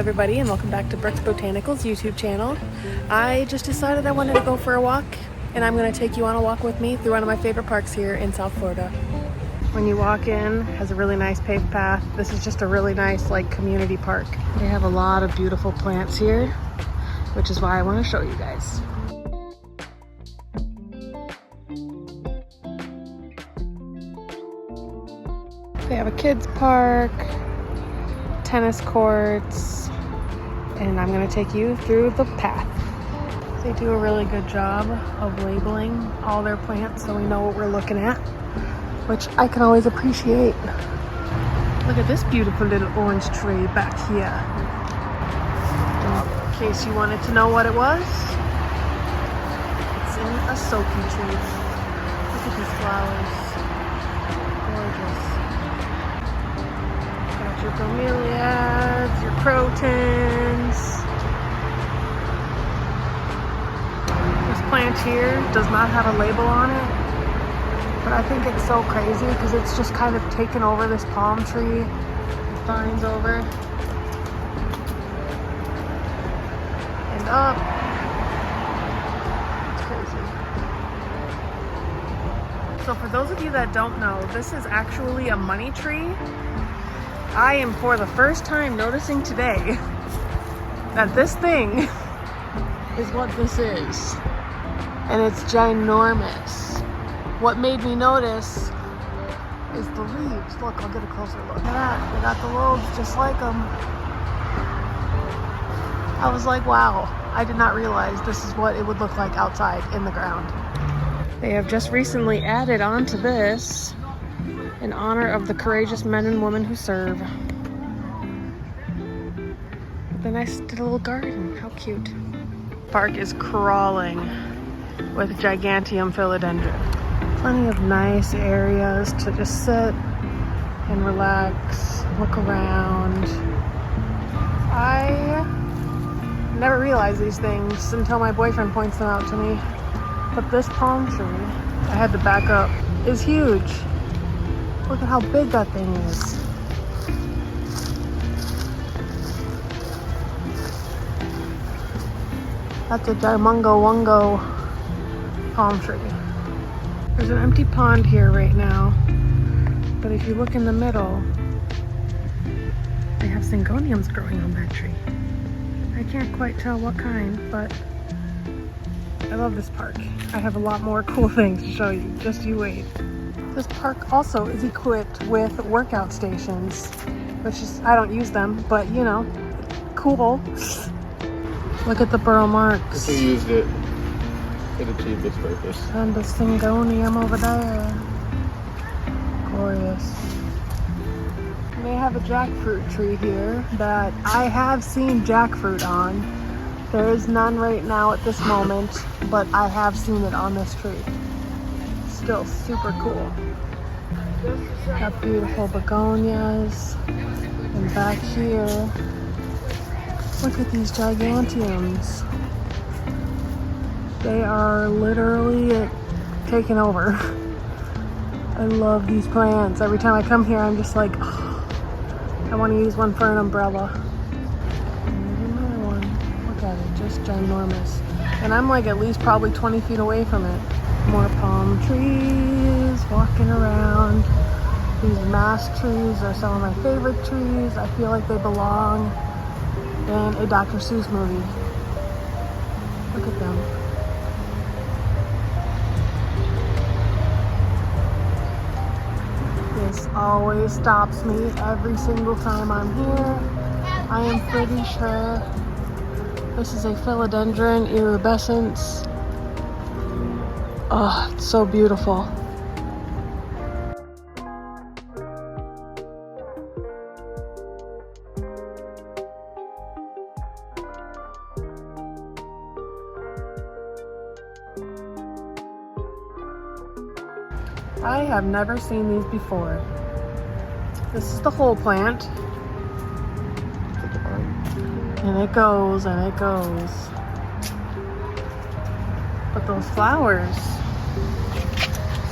everybody, and welcome back to Brooks Botanicals YouTube channel. I just decided I wanted to go for a walk, and I'm going to take you on a walk with me through one of my favorite parks here in South Florida. When you walk in, it has a really nice paved path. This is just a really nice community park. They have a lot of beautiful plants here, which is why I want to show you guys. They have a kids park, tennis courts, and I'm going to take you through the path. They do a really good job of labeling all their plants so we know what we're looking at, which I can always appreciate. Look at this beautiful little orange tree back here. In case you wanted to know what it was, it's in a soapy tree. Look at these flowers. Gorgeous. Got your bromeliads, your crotons. This plant here does not have a label on it, but I think it's so crazy because it's just kind of taken over this palm tree. It vines over and up. It's crazy. So for those of you that don't know, this is actually a money tree. I am for the first time noticing today that this thing is what this is. And it's ginormous. What made me notice is the leaves. Look, I'll get a closer look. Look at that. They got the lobes just like them. I was like, wow. I did not realize this is what it would look like outside in the ground. They have just recently added on to this in honor of the courageous men and women who serve. The nice little garden. How cute. Park is crawling with gigantium philodendron. Plenty of nice areas to just sit and relax, look around. I never realized these things until my boyfriend points them out to me. But this palm tree, I had to back up, is huge. Look at how big that thing is. That's a Dimungo Wungo palm tree. There's an empty pond here right now, but if you look in the middle, they have syngoniums growing on that tree. I can't quite tell what kind, but I love this park. I have a lot more cool things to show you. Just you wait. This park also is equipped with workout stations, which is, I don't use them, but you know, cool. Look at the burrow marks. If you used it, it achieved its purpose. And the syngonium over there. Glorious. And they have a jackfruit tree here that I have seen jackfruit on. There is none right now at this moment, but I have seen it on this tree. Still super cool. Got beautiful begonias. And back here, look at these gigantiums. They are literally taking over. I love these plants. Every time I come here, I'm just like, oh, I want to use one for an umbrella. And there's another one. Look at it, just ginormous. And I'm like at least probably 20 feet away from it. More palm trees, walking around. These mass trees are some of my favorite trees. I feel like they belong in a Dr. Seuss movie. Look at them. This always stops me every single time I'm here. I am pretty sure this is a philodendron iridescens. Oh, it's so beautiful. I have never seen these before. This is the whole plant. And it goes and it goes. But those flowers,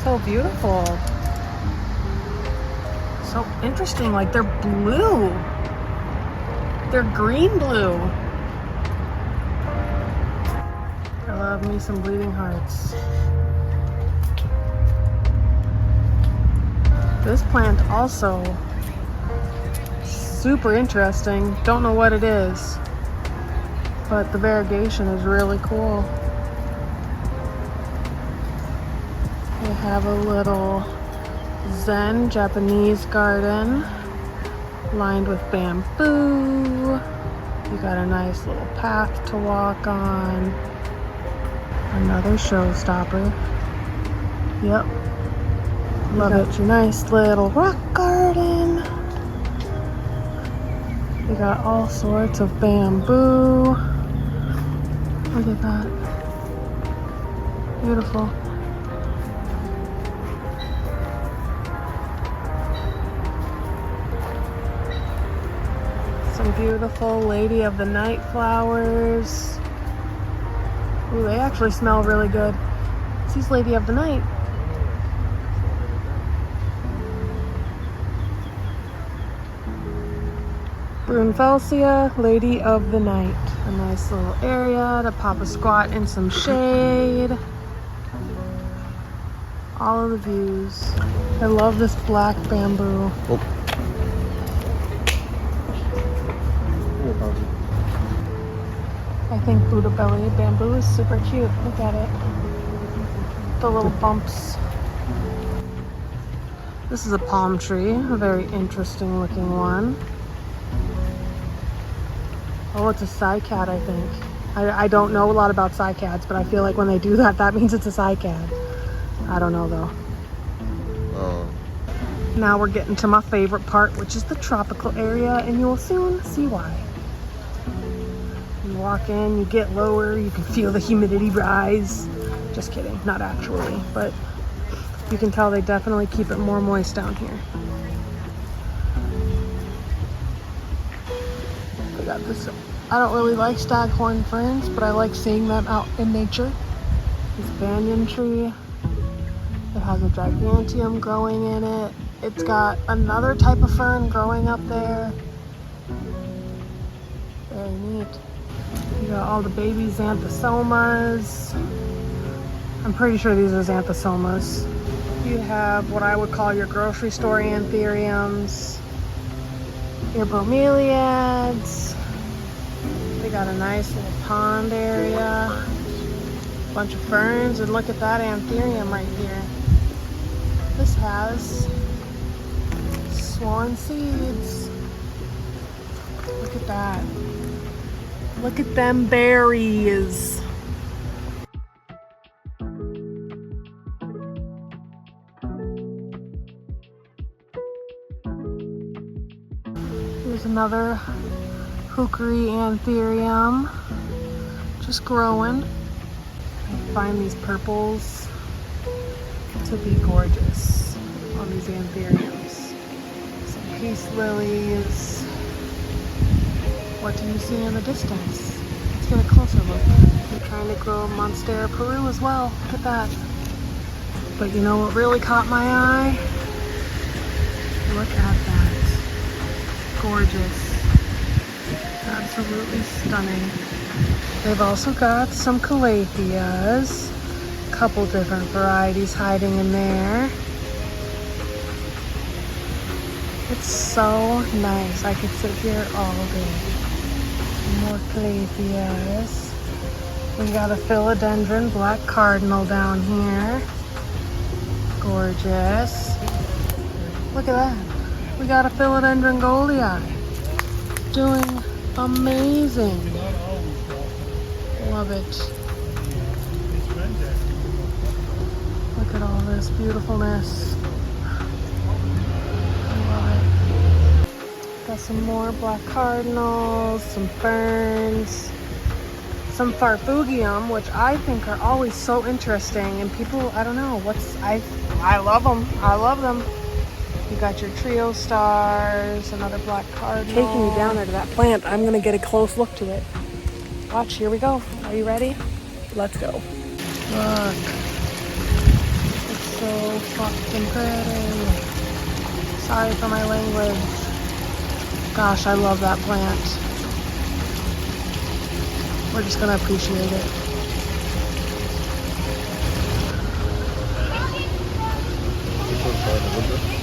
so beautiful. So interesting, like they're blue. They're green blue. I love me some bleeding hearts. This plant also super interesting. Don't know what it is, but the variegation is really cool. We have a little Zen Japanese garden lined with bamboo. You got a nice little path to walk on. Another showstopper. Yep. Love it. Your nice little rock garden. We got all sorts of bamboo. Look at that. Beautiful. Some beautiful Lady of the Night flowers. Ooh, they actually smell really good. It's these Lady of the Night. Brunfelsia, Lady of the Night. A nice little area to pop a squat in some shade. All of the views. I love this black bamboo. Oh. I think Buddha belly bamboo is super cute. Look at it. The little bumps. This is a palm tree, a very interesting looking one. Oh, it's a cycad, I think. I don't know a lot about cycads, but I feel like when they do that, that means it's a cycad. I don't know though. Oh. Now we're getting to my favorite part, which is the tropical area, and you will soon see why. You walk in, you get lower, you can feel the humidity rise. Just kidding, not actually, but you can tell they definitely keep it more moist down here. We got this. I don't really like staghorn ferns, but I like seeing them out in nature. This banyan tree, it has a gigantium growing in it. It's got another type of fern growing up there. Very neat. You got all the baby xanthosomas. I'm pretty sure these are xanthosomas. You have what I would call your grocery store anthuriums, your bromeliads. They got a nice little pond area, a bunch of ferns, and look at that anthurium right here. This has swan seeds. Look at that. Look at them berries. Here's another hookery anthurium, just growing. I find these purples to be gorgeous on these anthuriums. Some peace lilies. What do you see in the distance? Let's get a closer look. I'm trying to grow Monstera Peru as well. Look at that. But you know what really caught my eye? Look at that. Gorgeous. Absolutely stunning. They've also got some calatheas. A couple different varieties hiding in there. It's so nice. I could sit here all day. More calatheas. We got a philodendron black cardinal down here. Gorgeous. Look at that. We got a philodendron goldii. Doing amazing. Love it. Look at all this beautifulness. I love it. Got some more black cardinals, some ferns, some farfugium, which I think are always so interesting. And people, I don't know, I love them. I love them. You got your trio stars, another black cardinal. Taking you down there to that plant, I'm gonna get a close look to it. Watch, here we go. Are you ready? Let's go. Look. It's so fucking pretty. Sorry for my language. Gosh, I love that plant. we're just gonna appreciate it.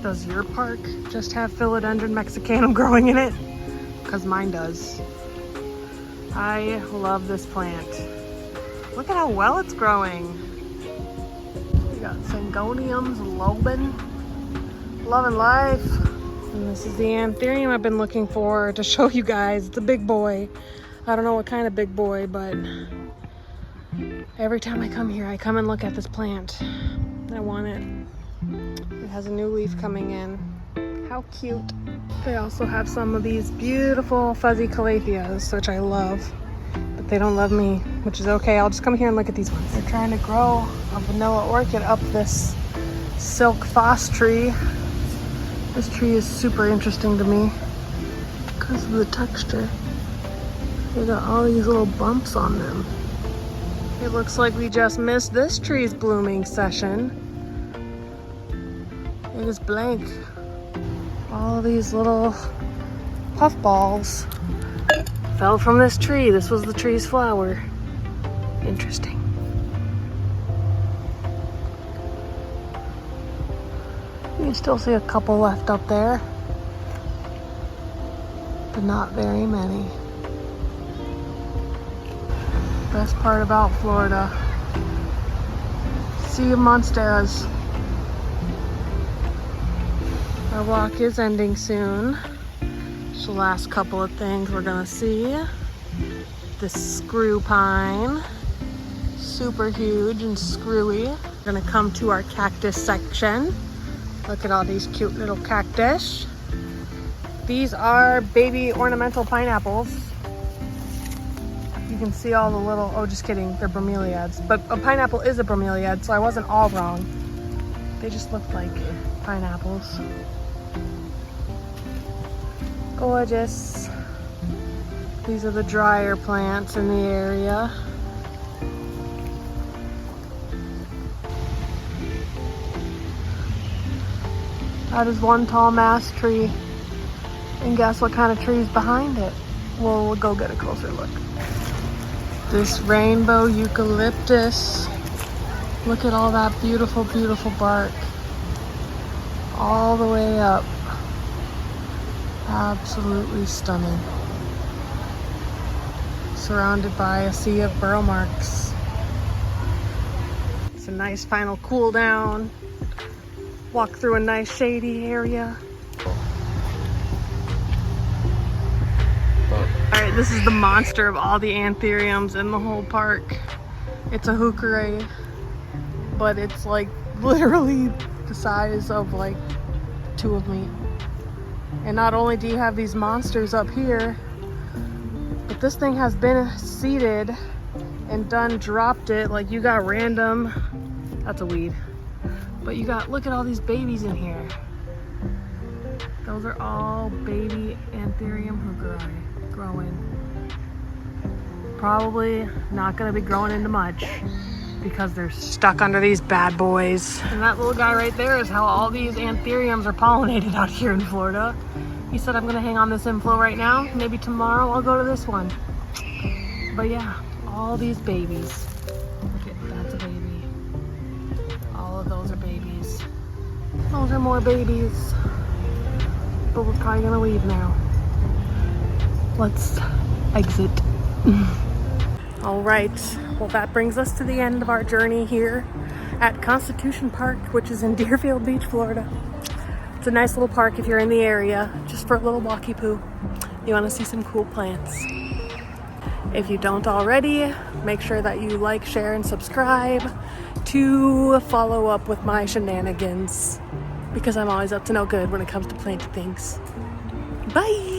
Does your park just have Philodendron mexicanum growing in it? Because mine does. I love this plant. Look at how well it's growing. We got Syngoniums, Lobin, loving life. And this is the Anthurium I've been looking for to show you guys. It's a big boy. I don't know what kind of big boy, but every time I come here, I come and look at this plant. I want it. It has a new leaf coming in. How cute. They also have some of these beautiful fuzzy calatheas, which I love, but they don't love me, which is okay. I'll just come here and look at these ones. They're trying to grow a vanilla orchid up this silk foss tree. This tree is super interesting to me because of the texture. They got all these little bumps on them. It looks like we just missed this tree's blooming session. It is blank. All these little puffballs fell from this tree. This was the tree's flower. Interesting. You can still see a couple left up there, but not very many. Best part about Florida, sea of monsteras. Our walk is ending soon. It's the last couple of things we're gonna see. The screw pine, super huge and screwy. We're gonna come to our cactus section. Look at all these cute little cactus. These are baby ornamental pineapples. You can see all the little, oh just kidding, they're bromeliads. But a pineapple is a bromeliad, so I wasn't all wrong. They just look like pineapples. Gorgeous. These are the drier plants in the area. That is one tall mass tree. And guess what kind of tree is behind it? Well, we'll go get a closer look. This rainbow eucalyptus. Look at all that beautiful, beautiful bark. All the way up. Absolutely stunning. Surrounded by a sea of burrow marks. It's a nice final cool down. Walk through a nice shady area. Alright, this is the monster of all the anthuriums in the whole park. It's a heuchera, but it's like literally the size of like two of me. And not only do you have these monsters up here, but this thing has been seeded and dropped it. Like you got random, that's a weed. But you got, look at all these babies in here. Those are all baby Anthurium heucherae growing. Probably not gonna be growing into much because they're stuck under these bad boys. And that little guy right there is how all these anthuriums are pollinated out here in Florida. He said, I'm gonna hang on this inflow right now. Maybe tomorrow I'll go to this one. But yeah, all these babies. Look at, that's a baby. All of those are babies. Those are more babies. But we're probably gonna leave now. Let's exit. All right, well that brings us to the end of our journey here at Constitution Park, which is in Deerfield Beach, Florida. It's a nice little park if you're in the area, just for a little walkie poo. You wanna see some cool plants. If you don't already, make sure that you like, share, and subscribe to follow up with my shenanigans, because I'm always up to no good when it comes to planting things. Bye!